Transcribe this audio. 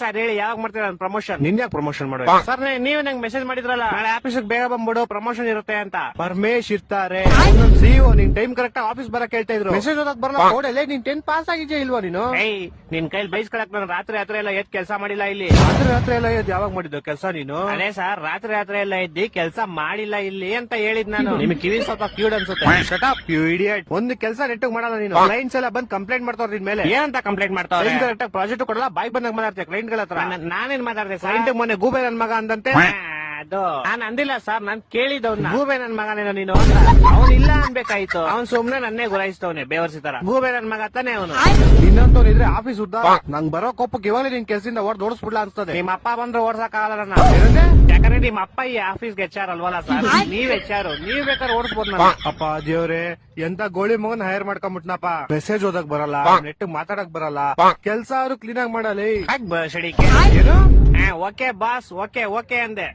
Sir ಹೇಳಿ ಯಾವಾಗ ಮಾಡ್ತೀರಾ ಪ್ರಮೋಷನ್? ನಿನ್ ಯಾಕೆ ಪ್ರಮೋಷನ್ ಮಾಡೋ ಸರ್? ನೀವ್ ನಂಗೆ ಮೆಸೇಜ್ ಮಾಡಿದ್ರಲ್ಲ ನಾಳೆ ಆಫೀಸ್ ಬೇಗ ಬಂದ್ಬಿಡು ಪ್ರಮೋಷನ್ ಇರುತ್ತೆ ಅಂತ. ಪರಮೇಶ್ ಇರ್ತಾರೆ ಸಿಇಒ, ನಿನ್ ಟೈಮ್ ಕರೆಕ್ಟ್ ಆಫೀಸ್ ಬರಕ್ ಹೇಳ್ತಾ ಇದ್ರು. ಮೆಸೇಜ್ ಓದಕ್ ಬರಲ್ಲ ಕೋಡಲ್ಲೇ. ನೀನ್ 10th ಪಾಸ್ ಆಗಿದ್ಯಾ ಇಲ್ವಾ ನೀನು? ನಿನ್ ಕೈಲಿ ಬೈಸ್ಕೊಳಕ್ ನಾನು ರಾತ್ರಿ ಎಲ್ಲ ಎದ್ ಕೆಲಸ ಮಾಡಿಲ್ಲ ಇಲ್ಲಿ. ರಾತ್ರಿ ಎಲ್ಲ ಎದ್ ಯಾವಾಗ ಮಾಡಿದ್ದು ಕೆಲಸ ನೀನು? ಅದೇ ಸರ್ ರಾತ್ರಿ ಎಲ್ಲ ಎದ್ದಿ ಕೆಲಸ ಮಾಡಿಲ್ಲ ಇಲ್ಲಿ ಅಂತ ಹೇಳಿದ್ ನಾನು. ನಿಮ್ಗೆ ಕಿವಿ ಸ್ವಲ್ಪ ಕ್ಯೂಡ್ ಅನ್ಸುತ್ತೆ. Shut up you idiot. ಒಂದು ಕೆಲಸ ನೆಟ್ಟಿಗೆ ಮಾಡಲ್ಲ ನೀನು. ಕ್ಲೈಂಟ್ಸ್ ಎಲ್ಲ ಬಂದ್ ಕಂಪ್ಲೇಂಟ್ ಮಾಡ್ತಾವ್ರ ನಿನ್ ಮೇಲೆ. ಏನಂತ ಕಂಪ್ಲೇಂಟ್ ಮಾಡ್ತಾವ್ರೆ? ಕರೆಕ್ಟ್ ಪ್ರಾಜೆಕ್ಟ್ ಕೊಡಲ್ಲ, ಬಾಯ್ ಬಂದಾಗ ಮಾತಾಡ್ತೀಯ ಕ್ಲೈಂಟ್ ಗಳ ಹತ್ರ. ನಾನೇನ್ ಮಾತಾಡ್ದೆ? ಕ್ಲೈಂಟ್ ಮೊನ್ನೆ ಗೂಬೆ ನನ್ ಮಗ ಅಂದಂತೆ. ಅದು ನಾನ್ ಅಂದಿಲ್ಲ ಸರ್, ನಾನ್ ಕೇಳಿದವ್ನ. ಗೂಬೆ ನನ್ ಮಗನೇನೋ ನೀನು ಅಂತ. ಅವ್ನ್ ಇಲ್ಲ ಅನ್ಬೇಕಾಯ್ತು. ಅವ್ನ್ ಸುಮ್ನೆ ನನ್ನೇ ಗುರಾಯಿಸ್ತವನೆ ಬೇವರ್ಸಿ ತರ. ಗೂಬೆ ನನ್ ಮಗ ತಾನೆ ಅವನು. ಇನ್ನೊಂತವ್ನಿದ್ರೆ ಆಫೀಸ್ ಉದ್ದ ನಂಗ್ ಬರೋ ಕೋಪಕ್ಕೆ ಇವಾಗಲೇ ನಿನ್ ಕೆಲ್ಸದಿಂದ ಓಡಿಸ್ಬಿಡ್ಲ ಅನ್ಸ್ತದೆ. ನಿಮ್ಮ ಅಪ್ಪ ಬಂದ್ರೆ ಓಡ್ಸಕ್ ಆಗಲ್ಲ ನಾನು. ಯಾಕಂದ್ರೆ ನಿಮ್ ಅಪ್ಪ ಈ ಆಫೀಸ್ಗೆ HR ಅಲ್ವಲ್ಲ ಸರ್, ನೀವ್ HR. ನೀವ್ ಬೇಕಾದ್ರೆ ಓಡಿಸ್ಬೋದು ನಾನು. ಅಪ್ಪ ದೇವ್ರೆ, ಎಂತ ಗೋಳಿ ಮಗನ್ ಹೈರ್ ಮಾಡ್ಕೊಂಡ್ಬಿಟ್ನಪ್ಪ. ಮೆಸೇಜ್ ಓದಕ್ ಬರಲ್ಲ, ನೆಟ್ ಮಾತಾಡಕ್ ಬರಲ್ಲ, ಕೆಲ್ಸ ಅವ್ರು ಕ್ಲೀನ್ ಆಗಿ ಮಾಡಲಿ. ಏನು? ಓಕೆ ಬಾಸ್, ಓಕೆ ಅಂದೆ.